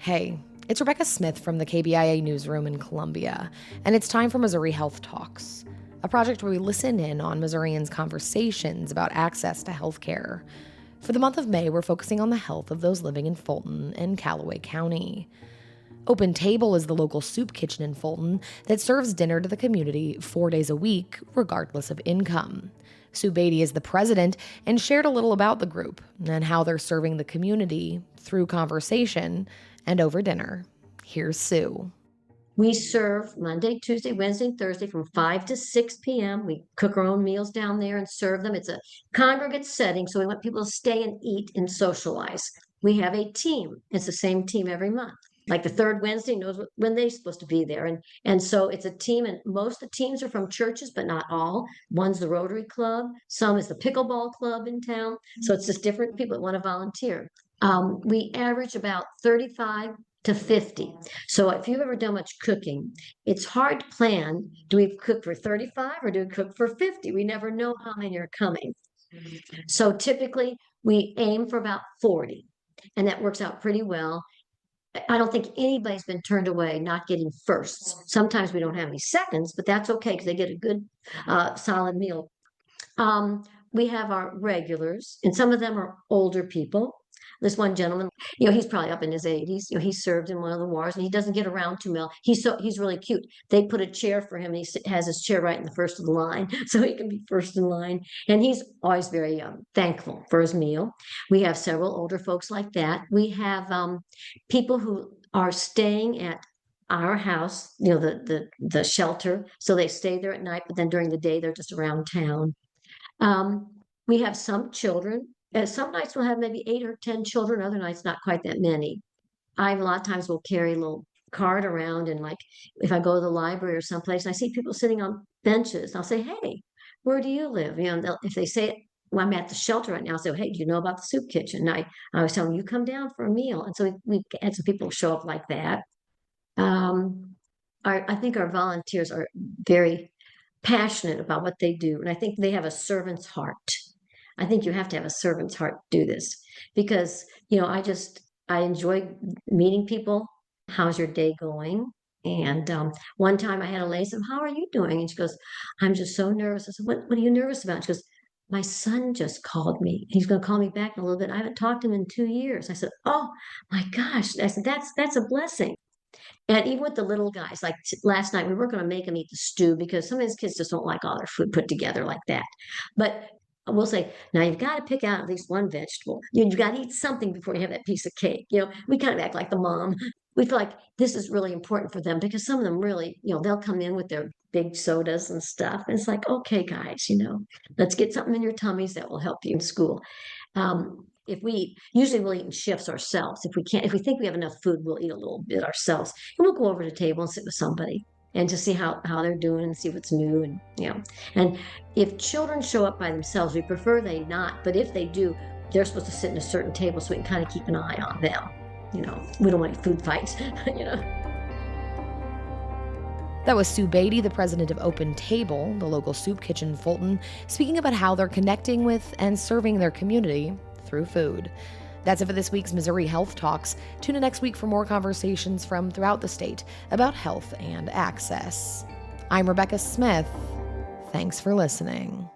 Hey, it's Rebecca Smith from the KBIA newsroom in Columbia, and it's time for Missouri Health Talks, a project where we listen in on Missourians' conversations about access to health care. For the month of May, we're focusing on the health of those living in Fulton and Callaway County. Open Table is the local soup kitchen in Fulton that serves dinner to the community 4 days a week, regardless of income. Sue Beaty is the president and shared a little about the group and how they're serving the community through conversation and over dinner. Here's Sue. We serve Monday, Tuesday, Wednesday, and Thursday from 5 to 6 p.m. We cook our own meals down there and serve them. It's a congregate setting, so we want people to stay and eat and socialize. We have a team. It's the same team every month. Like the third Wednesday knows when they're supposed to be there. And so it's a team, and most of the teams are from churches, but not all. One's the Rotary Club, some is the pickleball club in town. So it's just different people that want to volunteer. We average about 35 to 50. So if you've ever done much cooking, it's hard to plan. Do we cook for 35 or do we cook for 50? We never know how many are coming. So typically we aim for about 40, and that works out pretty well. I don't think anybody's been turned away not getting firsts. Sometimes we don't have any seconds, but that's okay because they get a good, solid meal. We have our regulars, and some of them are older people. This one gentleman, he's probably up in his 80s. He served in one of the wars, and he doesn't get around too well. He's really cute. They put a chair for him, and he has his chair right in the first of the line, so he can be first in line. And he's always very thankful for his meal. We have several older folks like that. We have people who are staying at our house, the shelter, so they stay there at night, but then during the day they're just around town. We have some children. Some nights we'll have maybe 8 or 10 children. Other nights, not quite that many. I a lot of times will carry a little card around, and like if I go to the library or someplace and I see people sitting on benches, I'll say, "Hey, where do you live?" If they say, "Well, I'm at the shelter right now," I'll say, "Hey, do you know about the soup kitchen?" And I always tell them, "You come down for a meal." And so we had some people show up like that. I think our volunteers are very passionate about what they do, and I think they have a servant's heart. I think you have to have a servant's heart to do this because, I enjoy meeting people. How's your day going? And one time I had a lady say, "How are you doing?" And she goes, "I'm just so nervous." I said, what are you nervous about?" She goes, "My son just called me. He's going to call me back in a little bit. I haven't talked to him in 2 years." I said, "Oh my gosh." I said, that's a blessing. And even with the little guys, like last night, we weren't going to make them eat the stew because some of these kids just don't like all their food put together like that. But we'll say, now you've got to pick out at least one vegetable. You've got to eat something before you have that piece of cake. We kind of act like the mom. We feel like this is really important for them because some of them really, they'll come in with their big sodas and stuff. And it's like, okay, guys, let's get something in your tummies that will help you in school. If we usually we'll eat in shifts ourselves. If we think we have enough food, we'll eat a little bit ourselves. And we'll go over to the table and sit with somebody and to see how they're doing and see what's new. And if children show up by themselves, we prefer they not, but if they do, they're supposed to sit in a certain table so we can kind of keep an eye on them. We don't want any food fights. That was Sue Beaty, the president of Open Table, the local soup kitchen in Fulton, speaking about how they're connecting with and serving their community through food. That's it for this week's Missouri Health Talks. Tune in next week for more conversations from throughout the state about health and access. I'm Rebecca Smith. Thanks for listening.